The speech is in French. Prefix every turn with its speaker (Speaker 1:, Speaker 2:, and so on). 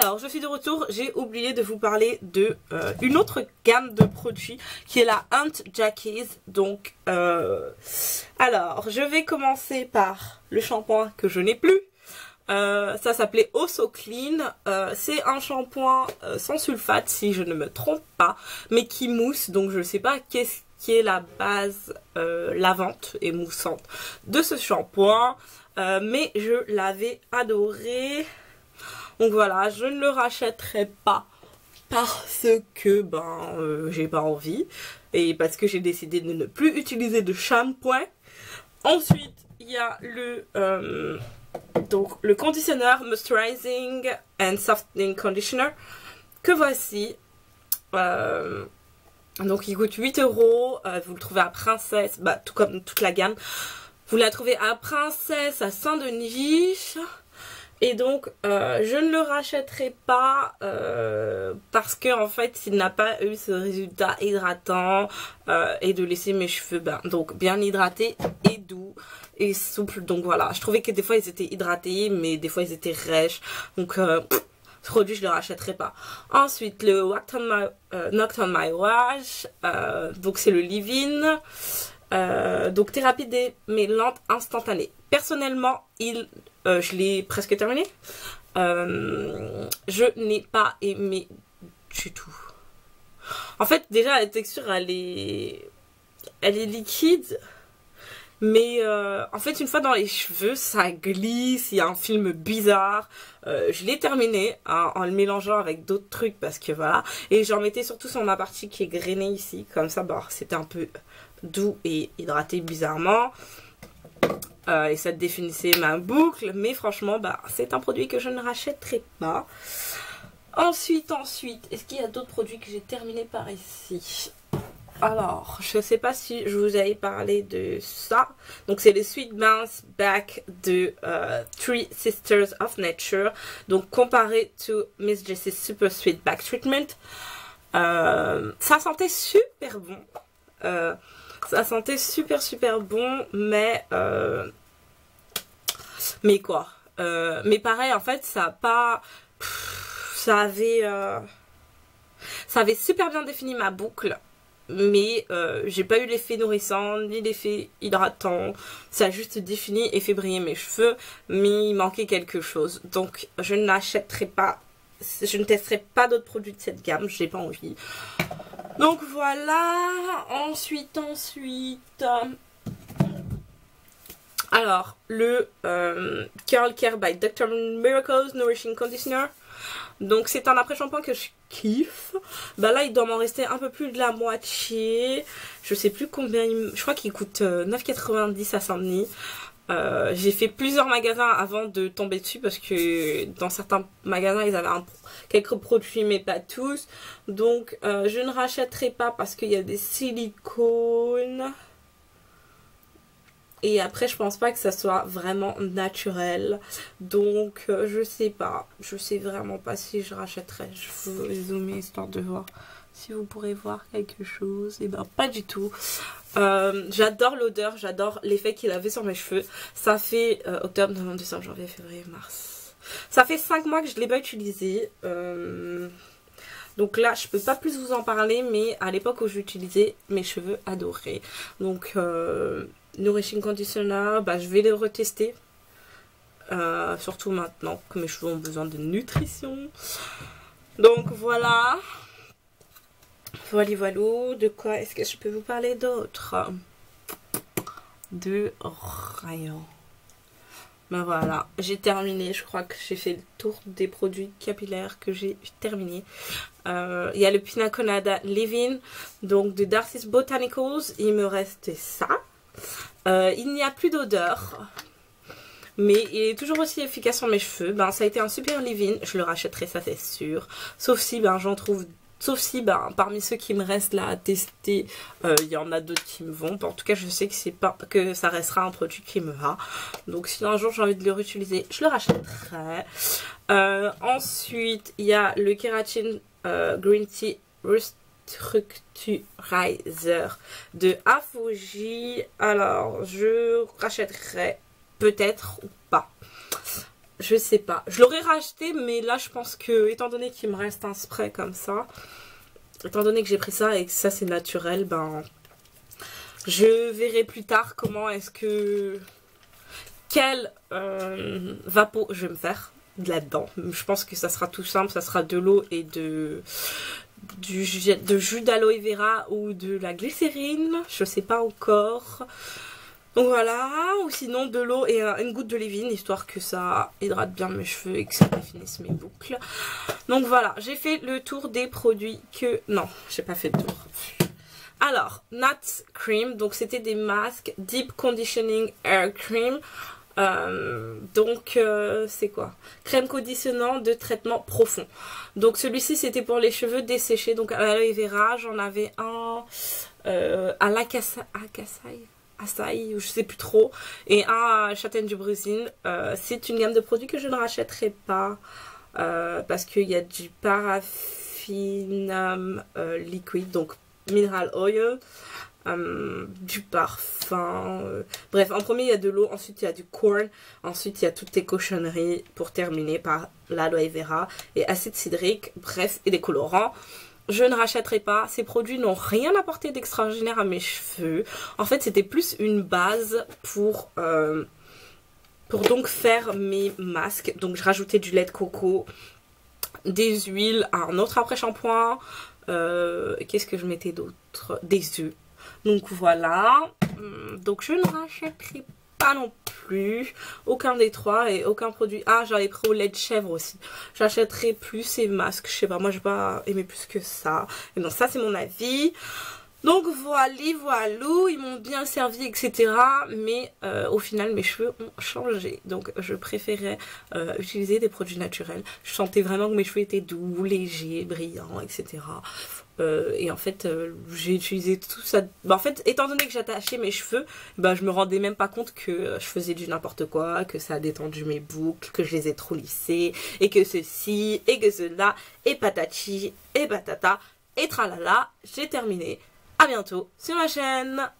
Speaker 1: Alors, je suis de retour. J'ai oublié de vous parler de une autre gamme de produits qui est la Aunt Jackie's. Donc, alors, je vais commencer par le shampoing que je n'ai plus. Ça s'appelait Oh So Clean. C'est un shampoing sans sulfate, si je ne me trompe pas, mais qui mousse. Donc, je ne sais pas qu'est-ce qui est la base lavante et moussante de ce shampoing. Mais je l'avais adoré. Donc voilà, je ne le rachèterai pas parce que j'ai pas envie et parce que j'ai décidé de ne plus utiliser de shampoing. Ensuite, il y a le conditionneur Moisturizing and Softening Conditioner que voici. Donc il coûte 8 €. Vous le trouvez à Princesse, tout comme toute la gamme. Vous la trouvez à Princesse, à Saint-Denis. Et donc, je ne le rachèterai pas parce que en fait, il n'a pas eu ce résultat hydratant et de laisser mes cheveux donc bien hydratés et doux et souples. Donc voilà, je trouvais que des fois ils étaient hydratés, mais des fois ils étaient rêches. Donc ce produit, je le rachèterai pas. Ensuite, le Knocked on My Wash. Donc c'est le leave-in. Donc thérapie des mélanges instantanée. Personnellement, je l'ai presque terminé. Je n'ai pas aimé du tout. En fait, déjà la texture elle est liquide, mais en fait une fois dans les cheveux ça glisse. Il y a un film bizarre. Je l'ai terminé en le mélangeant avec d'autres trucs parce que voilà, et j'en mettais surtout sur ma partie qui est grainée ici, comme ça c'était un peu doux et hydraté bizarrement. Et ça définissait ma boucle, mais franchement c'est un produit que je ne rachèterai pas. Ensuite, est-ce qu'il y a d'autres produits que j'ai terminés par ici? Alors, je sais pas si je vous avais parlé de ça. Donc c'est les Sweet Bounce Back de Three Sisters of Nature. Donc comparé to Miss Jessie's Super Sweet Back Treatment. Ça sentait super bon. Ça sentait super bon, mais quoi, mais pareil en fait ça avait super bien défini ma boucle, mais j'ai pas eu l'effet nourrissant ni l'effet hydratant. Ça a juste défini et fait briller mes cheveux, mais il manquait quelque chose. Donc je n'achèterai pas, je ne testerai pas d'autres produits de cette gamme, j'ai pas envie. Donc voilà. Ensuite alors le Curl Care by Dr. Miracles Nourishing Conditioner. Donc c'est un après-shampoing que je kiffe. Là il doit m'en rester un peu plus de la moitié. Je sais plus combien je crois qu'il coûte 9,90 à Saint-Denis. J'ai fait plusieurs magasins avant de tomber dessus parce que dans certains magasins ils avaient quelques produits mais pas tous. Donc je ne rachèterai pas parce qu'il y a des silicones. Et après je pense pas que ça soit vraiment naturel. Donc je sais pas. Je sais vraiment pas si je rachèterai. Je vais zoomer histoire de voir si vous pourrez voir quelque chose. Et pas du tout. J'adore l'odeur, j'adore l'effet qu'il avait sur mes cheveux. Ça fait octobre, novembre, décembre, janvier, février, mars. Ça fait 5 mois que je ne l'ai pas utilisé. Donc là, je peux pas plus vous en parler, mais à l'époque où je l'utilisais, mes cheveux adoraient. Donc, Nourishing Conditioner, je vais le retester. Surtout maintenant que mes cheveux ont besoin de nutrition. Donc voilà. Voilà. De quoi est-ce que je peux vous parler d'autre? De rien. Voilà, j'ai terminé. Je crois que j'ai fait le tour des produits capillaires que j'ai terminé. Il y a le Pina Colada Leave-In, donc de Darcy's Botanicals. Il me reste ça. Il n'y a plus d'odeur, mais il est toujours aussi efficace sur mes cheveux. Ça a été un super leave-in. Je le rachèterai, ça c'est sûr. Sauf si j'en trouve. Sauf si parmi ceux qui me restent là à tester, il y en a d'autres qui me vont. En tout cas, je sais que ça restera un produit qui me va. Donc si un jour j'ai envie de le réutiliser, je le rachèterai. Ensuite, il y a le Keratin Green Tea Restructurizer de Afuji. Alors, je rachèterai peut-être ou pas. Je sais pas. Je l'aurais racheté, mais là, je pense que, étant donné qu'il me reste un spray comme ça, étant donné que j'ai pris ça et que ça, c'est naturel, ben, je verrai plus tard comment est-ce que... Quel vapeau je vais me faire là-dedans. Je pense que ça sera tout simple, ça sera de l'eau et de jus d'aloe vera ou de la glycérine, je sais pas encore. Donc voilà, ou sinon de l'eau et une goutte de leave-in, histoire que ça hydrate bien mes cheveux et que ça définisse mes boucles. Donc voilà, j'ai fait le tour des produits que... Non, j'ai pas fait le tour. Alors, Nat Cream, donc c'était des masques Deep Conditioning Hair Cream. C'est quoi? Crème conditionnant de traitement profond. Donc celui-ci c'était pour les cheveux desséchés. Donc à l'aloe vera, j'en avais un à l'acai, ou je sais plus trop, et un à châtaigne du Brésil. C'est une gamme de produits que je ne rachèterai pas parce qu'il y a du paraffinum liquide, donc mineral oil. Du parfum, bref, en premier il y a de l'eau, ensuite il y a du corn, ensuite il y a toutes tes cochonneries pour terminer par l'aloe vera et acide cidrique, bref, et des colorants. Je ne rachèterai pas, ces produits n'ont rien apporté d'extraordinaire à mes cheveux. En fait c'était plus une base pour donc faire mes masques. Donc je rajoutais du lait de coco, des huiles, un autre après-shampoing, qu'est-ce que je mettais d'autre, des œufs. Donc voilà, donc je ne rachèterai pas non plus aucun des trois et aucun produit. Ah, j'avais pris au lait de chèvre aussi. J'achèterai plus ces masques, je sais pas, moi j'ai pas aimé plus que ça. Et donc ça c'est mon avis. Donc voilà, ils m'ont bien servi, etc. Mais au final mes cheveux ont changé. Donc je préférais utiliser des produits naturels. Je sentais vraiment que mes cheveux étaient doux, légers, brillants, etc. Et en fait j'ai utilisé tout ça. Bah, en fait, étant donné que j'attachais mes cheveux, bah, je me rendais même pas compte que je faisais du n'importe quoi, que ça a détendu mes boucles, que je les ai trop lissées, et que ceci, et que cela, et patati, et patata, et tralala. J'ai terminé. À bientôt sur ma chaîne.